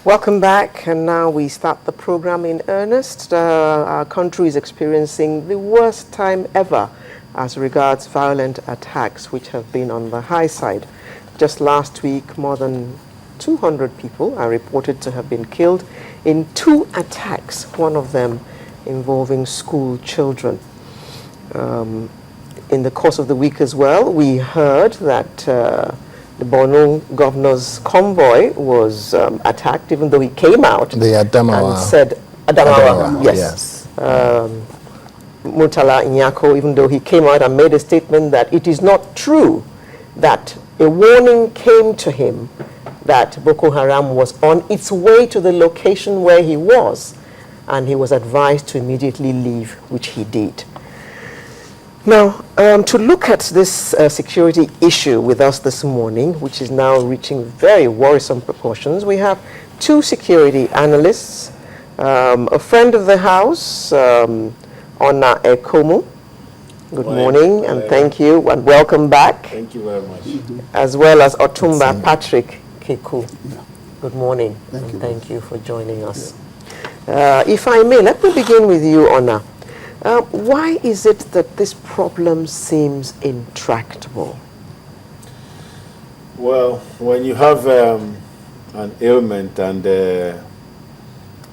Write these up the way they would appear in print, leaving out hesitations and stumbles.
Welcome back, and now we start the program in earnest. Our country is experiencing the worst time ever as regards violent attacks, which have been on the high side. Just last week, more than 200 people are reported to have been killed in 2 attacks, one of them involving school children. In the course of the week as well, we heard that the Borno governor's convoy was attacked, even though he came out and said, Adamawa, yes. Murtala Inyako, even though he came out and made a statement that it is not true that a warning came to him that Boko Haram was on its way to the location where he was, and he was advised to immediately leave, which he did. Now, to look at this security issue with us this morning, which is now reaching very worrisome proportions, we have 2 security analysts, a friend of the house, Ona Ekhomu. Good morning, and thank you, and welcome back. Thank you very much. As well as Otumba Patrick Keku. Yeah. Good morning, Thank you. Thank you for joining us. If I may, let me begin with you, Ona. Why is it that this problem seems intractable? Well, when you have an ailment and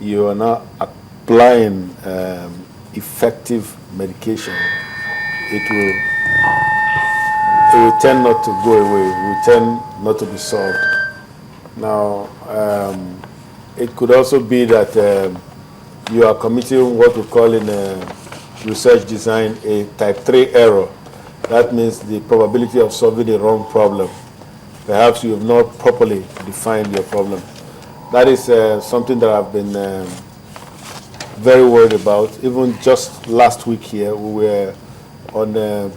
you are not applying effective medication, it will tend not to go away, it will tend not to be solved. Now, it could also be that you are committing what we call in research design a type 3 error. That means the probability of solving the wrong problem. Perhaps you have not properly defined your problem. That is something that I've been very worried about. Even just last week here, we were on a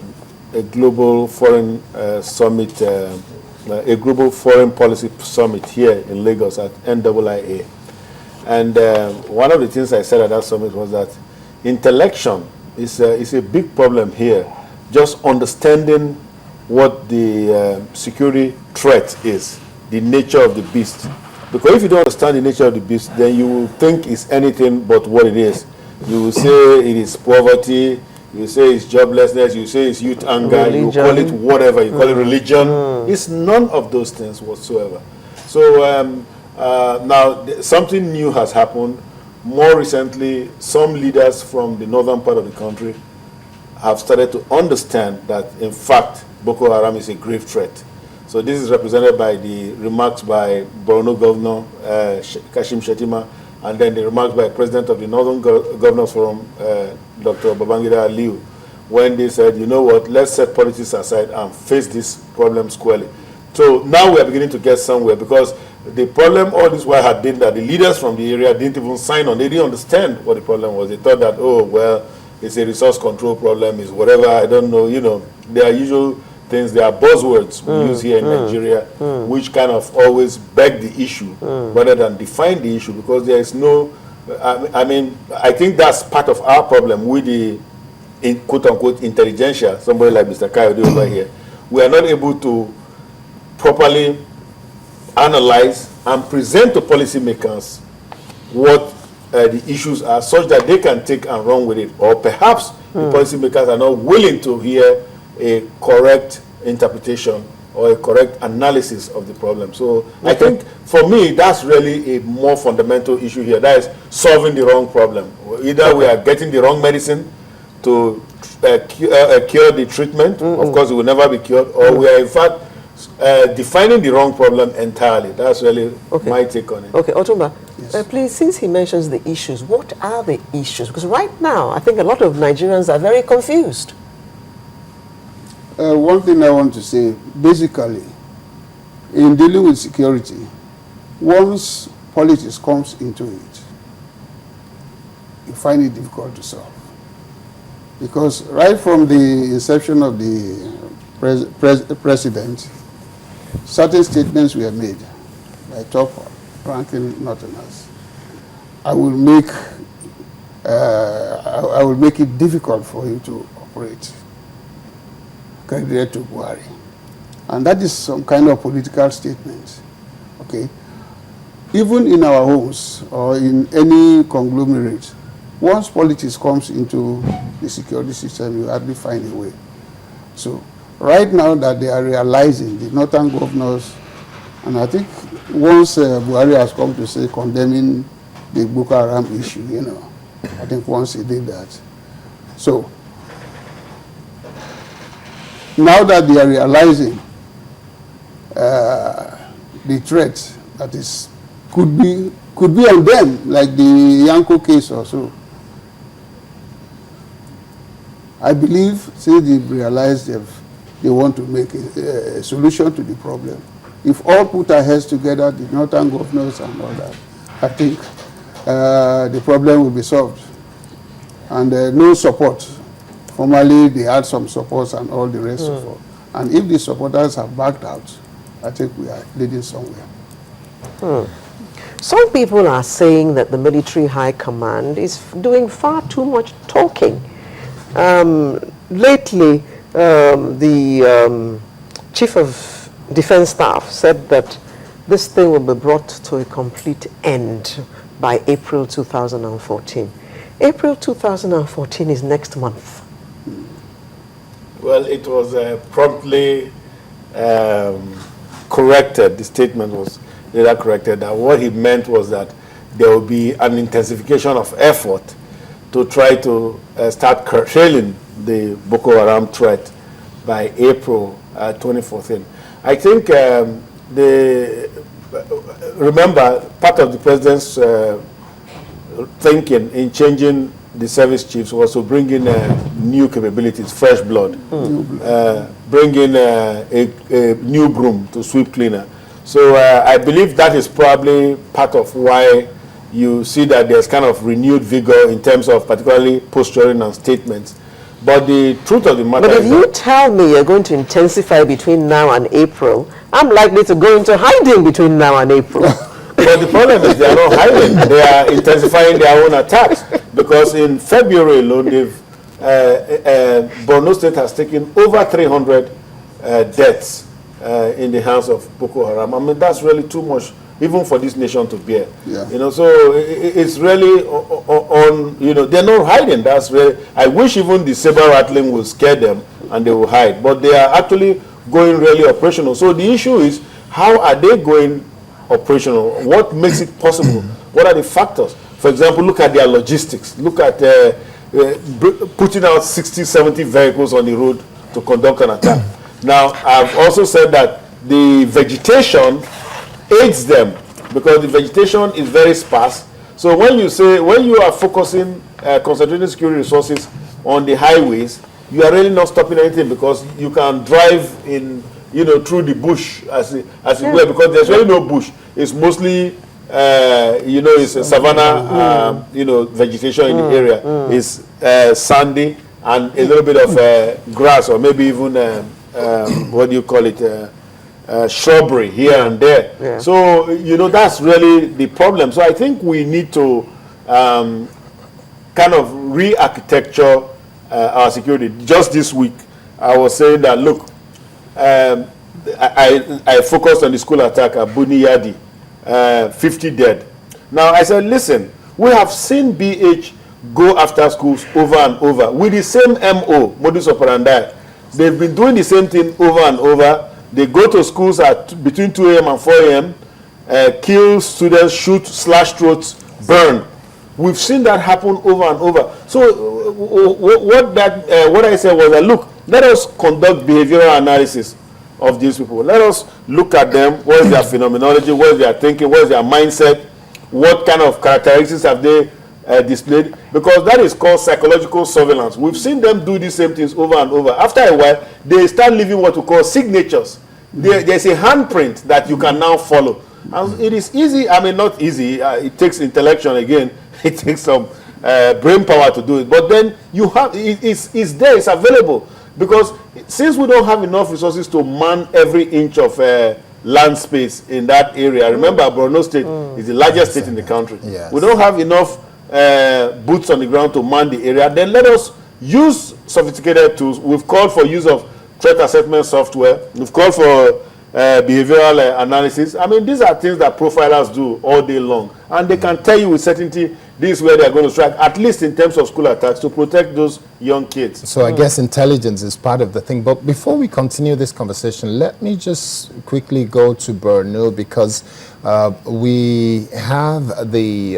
global foreign summit, a global foreign policy summit here in Lagos at NIIA. And one of the things I said at that summit was that intellection is a big problem here. Just understanding what the security threat is, the nature of the beast. Because if you don't understand the nature of the beast, then you will think it's anything but what it is. You will say it is poverty, you will say it's joblessness, you will say it's youth anger, religion. you call it whatever, you call it religion. It's none of those things whatsoever. So now something new has happened. More recently, some leaders from the northern part of the country have started to understand that, in fact, Boko Haram is a grave threat. So this is represented by the remarks by Borno Governor Kashim Shettima, and then the remarks by President of the Northern Governors Forum, Dr. Babangida Aliyu, when they said, you know what, let's set politics aside and face this problem squarely. So now we are beginning to get somewhere, because the problem all this while had been that the leaders from the area didn't even sign on. They didn't understand what the problem was. They thought that, oh, well, it's a resource control problem, it's whatever, I don't know, you know. There are usual things, there are buzzwords we use here in Nigeria, which kind of always beg the issue rather than define the issue, because there is no, I mean, I think that's part of our problem with the, quote-unquote, intelligentsia, somebody like Mr. Kayode over here. We are not able to properly analyze and present to policymakers what the issues are, such that they can take and run with it. Or perhaps the policymakers are not willing to hear a correct interpretation or a correct analysis of the problem. So I think, for me, that's really a more fundamental issue here. That is solving the wrong problem. Either we are getting the wrong medicine to cure the treatment, of course it will never be cured, or we are in fact defining the wrong problem entirely. That's really my take on it. Okay, Otumba, Yes. please, since he mentions the issues, what are the issues? Because right now, I think a lot of Nigerians are very confused. One thing I want to say, basically, in dealing with security, once politics comes into it, you find it difficult to solve. Because right from the inception of the president, certain statements were made by top-ranking Northerners. I will make it difficult for you to operate. Candidate to Buhari. And that is some kind of political statement. Okay? Even in our homes or in any conglomerate, once politics comes into the security system, you hardly find a way. So right now that they are realizing, the northern governors, and I think once Buhari has come to say condemning the Boko Haram issue, you know, I think once he did that. So now that they are realizing the threat that is could be on them, like the Yanko case or so, I believe since they've realized they want to make a solution to the problem, if all put our heads together, the northern governors and all that, I think the problem will be solved. And no support. Formerly, they had some supports and all the rest of it. And if the supporters have backed out, I think we are leading somewhere. Some people are saying that the military high command is doing far too much talking. Lately, the Chief of Defense Staff said that this thing will be brought to a complete end by April 2014. April 2014 is next month. Well, it was promptly corrected. The statement was later corrected that what he meant was that there will be an intensification of effort to try to start curtailing the Boko Haram threat by April 2014. I think remember, part of the president's thinking in changing the service chiefs was to bring in new capabilities, fresh blood, bring in a new broom to sweep cleaner. So I believe that is probably part of why you see that there's kind of renewed vigor in terms of particularly posturing and statements. But the truth of the matter is... But if you tell me you're going to intensify between now and April, I'm likely to go into hiding between now and April. But the problem is they are not hiding. They are intensifying their own attacks. Because in February alone, Borno State has taken over 300 deaths in the hands of Boko Haram. I mean, that's really too much, even for this nation to bear. Yeah. You know, so it's really on, you know, they're not hiding. That's really, I wish even the saber rattling will scare them and they will hide. But they are actually going really operational. So the issue is, how are they going operational? What makes it possible? What are the factors? For example, look at their logistics. Look at putting out 60, 70 vehicles on the road to conduct an attack. Now, I've also said that the vegetation aids them because the vegetation is very sparse. So when you are focusing, concentrating security resources on the highways, you are really not stopping anything because you can drive in, you know, through the bush as it were, because there's really no bush. It's mostly, you know, it's a savanna, you know, vegetation in the area. It's sandy and a little bit of grass or maybe even, what do you call it, shrubbery here and there. Yeah. So, you know, that's really the problem. So I think we need to kind of re-architecture our security. Just this week, I was saying that, look, I focused on the school attack at Buni Yadi, 50 dead. Now, I said, listen, we have seen BH go after schools over and over with the same MO, modus operandi. They've been doing the same thing over and over. They go to schools at between 2 a.m. and 4 a.m., kill students, shoot, slash throats, burn. We've seen that happen over and over. So what I said was that, look, let us conduct behavioral analysis of these people. Let us look at them. What is their phenomenology? What is their thinking? What is their mindset? What kind of characteristics have they displayed? Because that is called psychological surveillance. We've seen them do these same things over and over. After a while, they start leaving what we call signatures. There's a handprint that you can now follow. And it is easy. I mean, not easy. It takes intellection again. It takes some brain power to do it. But then you have it's there. It's available. Because since we don't have enough resources to man every inch of land space in that area. Remember, Borno State is the largest state in the country. Yes. We don't have enough boots on the ground to man the area. Then let us use sophisticated tools. We've called for use of threat assessment software. We've called for behavioral analysis. I mean, these are things that profilers do all day long. And they can tell you with certainty this is where they're going to strike, at least in terms of school attacks, to protect those young kids. So I guess intelligence is part of the thing. But before we continue this conversation, let me just quickly go to Borno, because we have the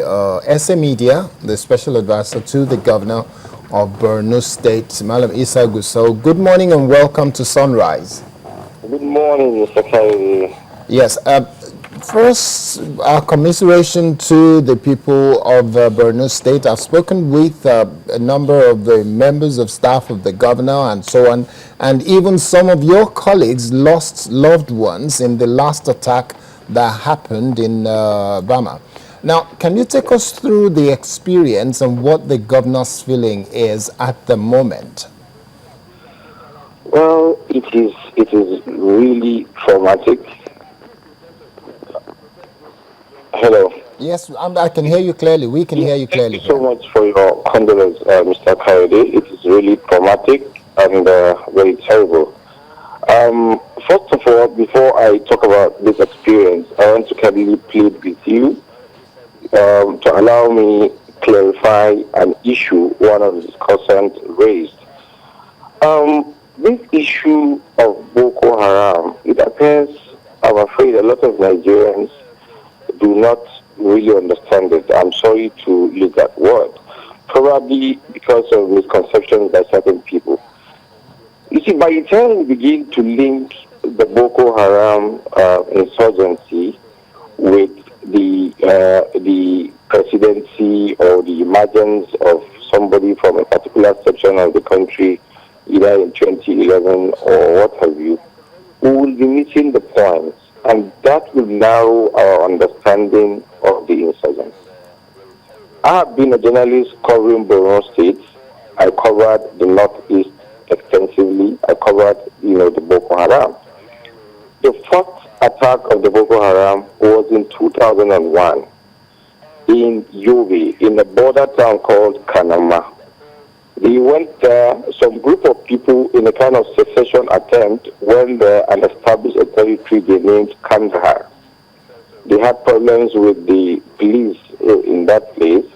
SA Media, the special advisor to the governor of Borno State, Malam Isa Gusau. Good morning and welcome to Sunrise. Good morning, Mr. Kennedy. Yes. First, our commiseration to the people of Borno State. I've spoken with a number of the members of staff of the governor and so on, and even some of your colleagues lost loved ones in the last attack that happened in Bama. Now, can you take us through the experience and what the governor's feeling is at the moment? Well, it is really traumatic. Hello. Yes, I can hear you clearly. We can hear you clearly. Thank you so much for your condolence, Mr. Kayode. It is really traumatic and very terrible. First of all, before I talk about this experience, I want to kindly plead with you to allow me clarify an issue one of the discussants raised. This issue of Boko Haram, it appears, I'm afraid, a lot of Nigerians do not really understand it. I'm sorry to use that word. Probably because of misconceptions by certain people. You see, by the time we begin to link the Boko Haram insurgency with the presidency or the emergence of somebody from a particular section of the country, either in 2011 or what have you, we will be missing the points, and that will narrow our understanding of the insurgency. I have been a journalist covering Borno State. I covered the Northeast extensively. I covered, the Boko Haram. The first attack of the Boko Haram was in 2001 in Yobe, in a border town called Kanama. They went there, some group of people in a kind of secession attempt went there and established a territory they named Kandahar. They had problems with the police in that place,